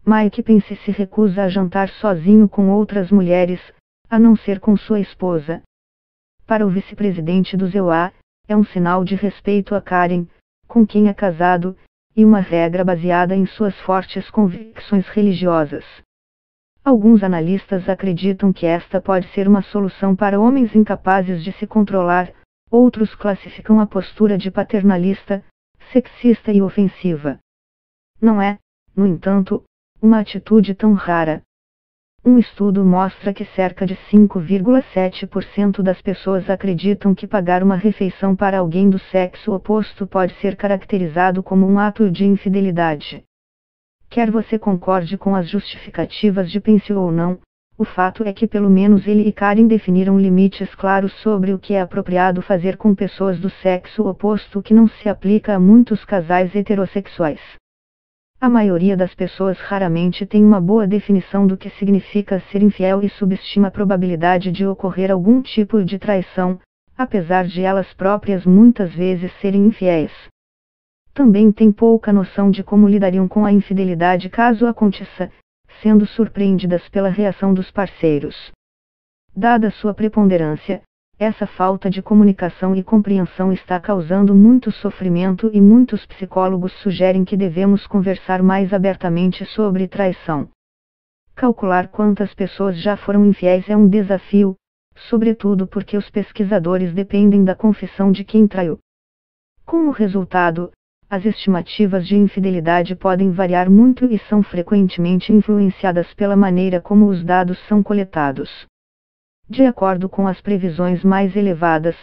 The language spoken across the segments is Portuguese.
Mike Pence se recusa a jantar sozinho com outras mulheres, a não ser com sua esposa. Para o vice-presidente do ZEUA, é um sinal de respeito a Karen, com quem é casado, e uma regra baseada em suas fortes convicções religiosas. Alguns analistas acreditam que esta pode ser uma solução para homens incapazes de se controlar, outros classificam a postura de paternalista, sexista e ofensiva. Não é, no entanto, uma atitude tão rara. Um estudo mostra que cerca de 5,7% das pessoas acreditam que pagar uma refeição para alguém do sexo oposto pode ser caracterizado como um ato de infidelidade. Quer você concorde com as justificativas de Pence ou não, o fato é que pelo menos ele e Karen definiram limites claros sobre o que é apropriado fazer com pessoas do sexo oposto, que não se aplica a muitos casais heterossexuais. A maioria das pessoas raramente tem uma boa definição do que significa ser infiel e subestima a probabilidade de ocorrer algum tipo de traição, apesar de elas próprias muitas vezes serem infiéis. Também tem pouca noção de como lidariam com a infidelidade caso aconteça, sendo surpreendidas pela reação dos parceiros. Dada sua preponderância, essa falta de comunicação e compreensão está causando muito sofrimento e muitos psicólogos sugerem que devemos conversar mais abertamente sobre traição. Calcular quantas pessoas já foram infiéis é um desafio, sobretudo porque os pesquisadores dependem da confissão de quem traiu. Como resultado, as estimativas de infidelidade podem variar muito e são frequentemente influenciadas pela maneira como os dados são coletados. De acordo com as previsões mais elevadas,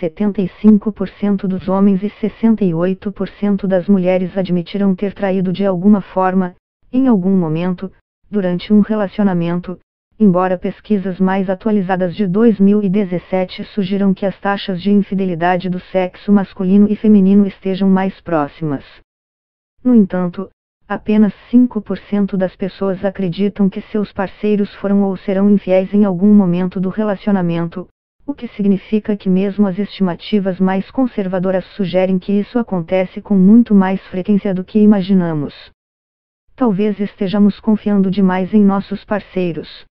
75% dos homens e 68% das mulheres admitirão ter traído de alguma forma, em algum momento, durante um relacionamento, embora pesquisas mais atualizadas de 2017 sugiram que as taxas de infidelidade do sexo masculino e feminino estejam mais próximas. No entanto, apenas 5% das pessoas acreditam que seus parceiros foram ou serão infiéis em algum momento do relacionamento, o que significa que mesmo as estimativas mais conservadoras sugerem que isso acontece com muito mais frequência do que imaginamos. Talvez estejamos confiando demais em nossos parceiros.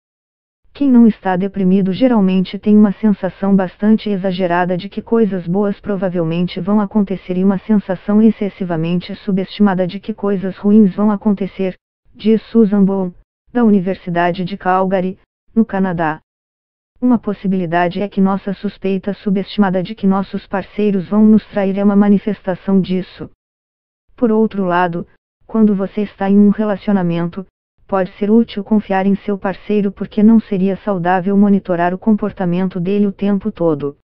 Quem não está deprimido geralmente tem uma sensação bastante exagerada de que coisas boas provavelmente vão acontecer e uma sensação excessivamente subestimada de que coisas ruins vão acontecer, diz Susan Bohm, da Universidade de Calgary, no Canadá. Uma possibilidade é que nossa suspeita subestimada de que nossos parceiros vão nos trair é uma manifestação disso. Por outro lado, quando você está em um relacionamento, pode ser útil confiar em seu parceiro porque não seria saudável monitorar o comportamento dele o tempo todo.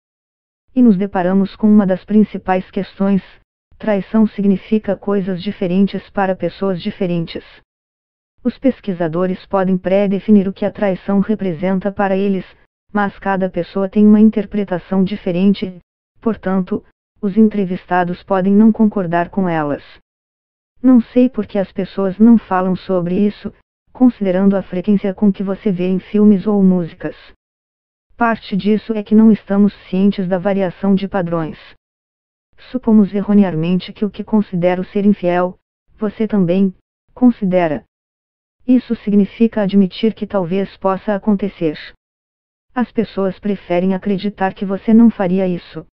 E nos deparamos com uma das principais questões: traição significa coisas diferentes para pessoas diferentes. Os pesquisadores podem pré-definir o que a traição representa para eles, mas cada pessoa tem uma interpretação diferente, portanto, os entrevistados podem não concordar com elas. Não sei por que as pessoas não falam sobre isso, considerando a frequência com que você vê em filmes ou músicas. Parte disso é que não estamos cientes da variação de padrões. Supomos erroneamente que o que considero ser infiel, você também considera. Isso significa admitir que talvez possa acontecer. As pessoas preferem acreditar que você não faria isso.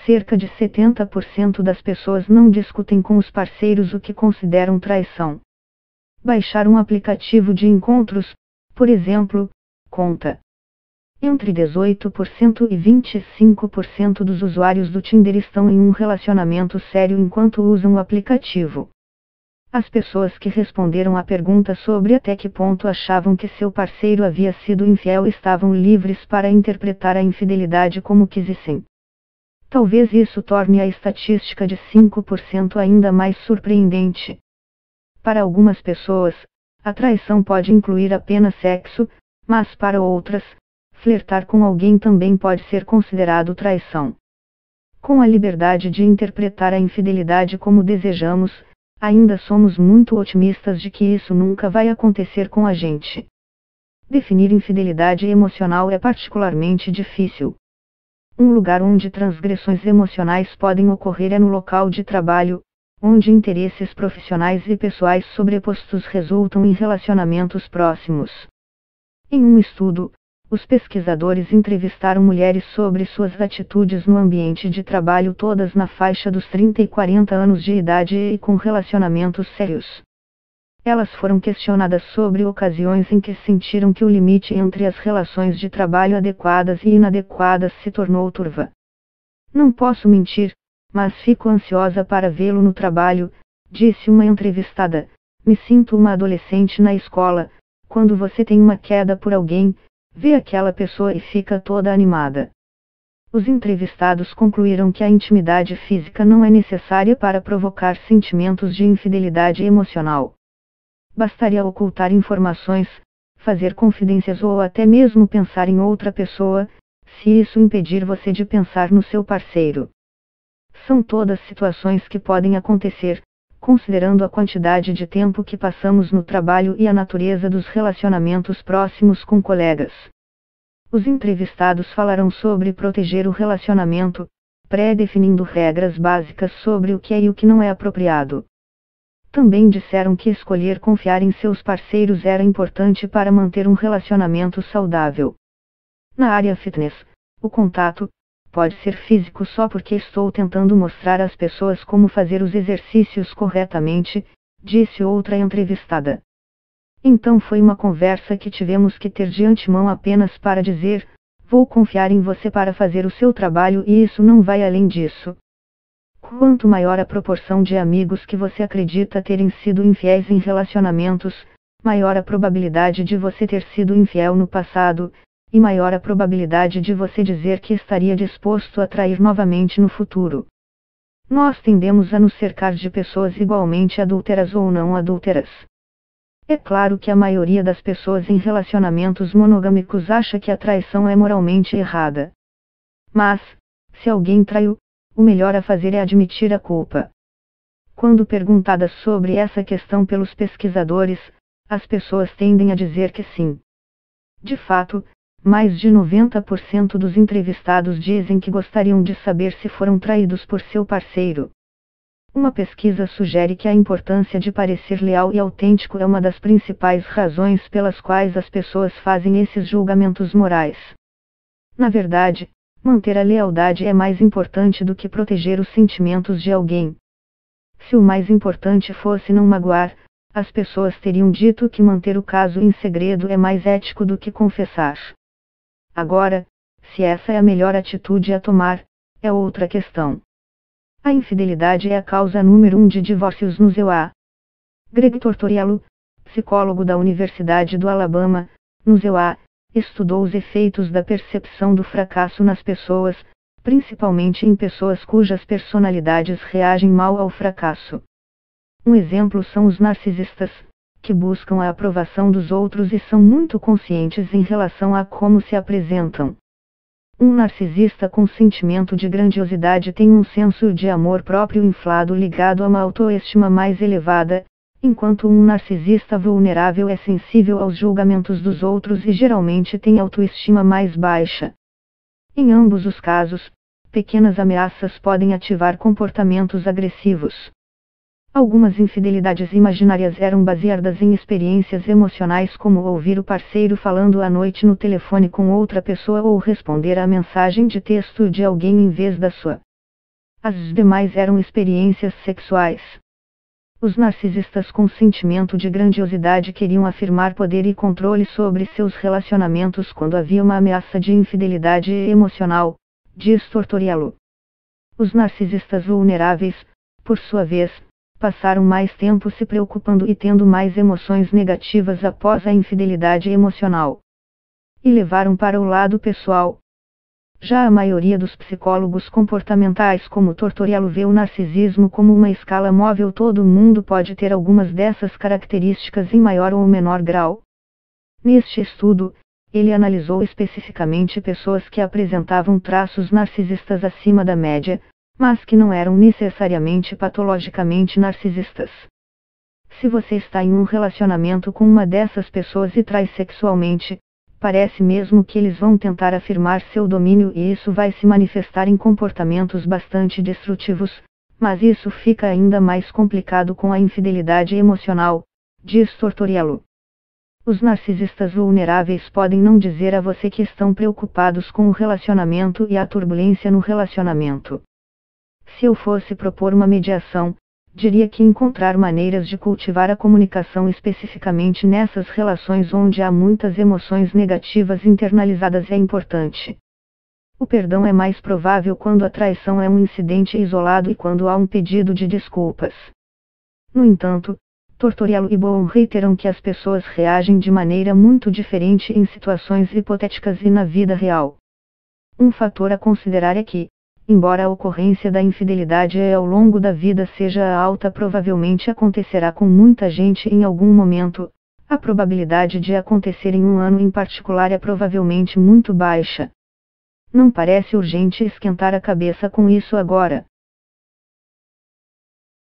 Cerca de 70% das pessoas não discutem com os parceiros o que consideram traição. Baixar um aplicativo de encontros, por exemplo, conta. Entre 18% e 25% dos usuários do Tinder estão em um relacionamento sério enquanto usam o aplicativo. As pessoas que responderam à pergunta sobre até que ponto achavam que seu parceiro havia sido infiel estavam livres para interpretar a infidelidade como quisessem. Talvez isso torne a estatística de 5% ainda mais surpreendente. Para algumas pessoas, a traição pode incluir apenas sexo, mas para outras, flertar com alguém também pode ser considerado traição. Com a liberdade de interpretar a infidelidade como desejamos, ainda somos muito otimistas de que isso nunca vai acontecer com a gente. Definir infidelidade emocional é particularmente difícil. Um lugar onde transgressões emocionais podem ocorrer é no local de trabalho, onde interesses profissionais e pessoais sobrepostos resultam em relacionamentos próximos. Em um estudo, os pesquisadores entrevistaram mulheres sobre suas atitudes no ambiente de trabalho, todas na faixa dos 30 e 40 anos de idade e com relacionamentos sérios. Elas foram questionadas sobre ocasiões em que sentiram que o limite entre as relações de trabalho adequadas e inadequadas se tornou turva. "Não posso mentir, mas fico ansiosa para vê-lo no trabalho", disse uma entrevistada. "Me sinto uma adolescente na escola. Quando você tem uma queda por alguém, vê aquela pessoa e fica toda animada." Os entrevistados concluíram que a intimidade física não é necessária para provocar sentimentos de infidelidade emocional. Bastaria ocultar informações, fazer confidências ou até mesmo pensar em outra pessoa, se isso impedir você de pensar no seu parceiro. São todas situações que podem acontecer, considerando a quantidade de tempo que passamos no trabalho e a natureza dos relacionamentos próximos com colegas. Os entrevistados falaram sobre proteger o relacionamento, pré-definindo regras básicas sobre o que é e o que não é apropriado. Também disseram que escolher confiar em seus parceiros era importante para manter um relacionamento saudável. Na área fitness, o contato pode ser físico só porque estou tentando mostrar às pessoas como fazer os exercícios corretamente, disse outra entrevistada. Então foi uma conversa que tivemos que ter de antemão apenas para dizer: "Vou confiar em você para fazer o seu trabalho e isso não vai além disso." Quanto maior a proporção de amigos que você acredita terem sido infiéis em relacionamentos, maior a probabilidade de você ter sido infiel no passado, e maior a probabilidade de você dizer que estaria disposto a trair novamente no futuro. Nós tendemos a nos cercar de pessoas igualmente adúlteras ou não adúlteras. É claro que a maioria das pessoas em relacionamentos monogâmicos acha que a traição é moralmente errada. Mas, se alguém traiu, o melhor a fazer é admitir a culpa. Quando perguntadas sobre essa questão pelos pesquisadores, as pessoas tendem a dizer que sim. De fato, mais de 90% dos entrevistados dizem que gostariam de saber se foram traídos por seu parceiro. Uma pesquisa sugere que a importância de parecer leal e autêntico é uma das principais razões pelas quais as pessoas fazem esses julgamentos morais. Na verdade, manter a lealdade é mais importante do que proteger os sentimentos de alguém. Se o mais importante fosse não magoar, as pessoas teriam dito que manter o caso em segredo é mais ético do que confessar. Agora, se essa é a melhor atitude a tomar, é outra questão. A infidelidade é a causa número 1 de divórcios nos USA. Greg Tortoriello, psicólogo da Universidade do Alabama, nos USA, estudou os efeitos da percepção do fracasso nas pessoas, principalmente em pessoas cujas personalidades reagem mal ao fracasso. Um exemplo são os narcisistas, que buscam a aprovação dos outros e são muito conscientes em relação a como se apresentam. Um narcisista com sentimento de grandiosidade tem um senso de amor próprio inflado ligado a uma autoestima mais elevada, enquanto um narcisista vulnerável é sensível aos julgamentos dos outros e geralmente tem autoestima mais baixa. Em ambos os casos, pequenas ameaças podem ativar comportamentos agressivos. Algumas infidelidades imaginárias eram baseadas em experiências emocionais como ouvir o parceiro falando à noite no telefone com outra pessoa ou responder à mensagem de texto de alguém em vez da sua. As demais eram experiências sexuais. Os narcisistas com sentimento de grandiosidade queriam afirmar poder e controle sobre seus relacionamentos quando havia uma ameaça de infidelidade emocional, diz Tortoriello. Os narcisistas vulneráveis, por sua vez, passaram mais tempo se preocupando e tendo mais emoções negativas após a infidelidade emocional. E levaram para o lado pessoal. Já a maioria dos psicólogos comportamentais como Tortoriello vê o narcisismo como uma escala móvel. Todo mundo pode ter algumas dessas características em maior ou menor grau. Neste estudo, ele analisou especificamente pessoas que apresentavam traços narcisistas acima da média, mas que não eram necessariamente patologicamente narcisistas. Se você está em um relacionamento com uma dessas pessoas e trai sexualmente, parece mesmo que eles vão tentar afirmar seu domínio e isso vai se manifestar em comportamentos bastante destrutivos, Mas isso fica ainda mais complicado com a infidelidade emocional, diz Tortoriello. Os narcisistas vulneráveis podem não dizer a você que estão preocupados com o relacionamento e a turbulência no relacionamento. Se eu fosse propor uma mediação, diria que encontrar maneiras de cultivar a comunicação especificamente nessas relações onde há muitas emoções negativas internalizadas é importante. O perdão é mais provável quando a traição é um incidente isolado e quando há um pedido de desculpas. No entanto, Tortoriello e Bohm reiteram que as pessoas reagem de maneira muito diferente em situações hipotéticas e na vida real. Um fator a considerar é que, embora a ocorrência da infidelidade ao longo da vida seja alta, provavelmente acontecerá com muita gente em algum momento, a probabilidade de acontecer em um ano em particular é provavelmente muito baixa. Não parece urgente esquentar a cabeça com isso agora.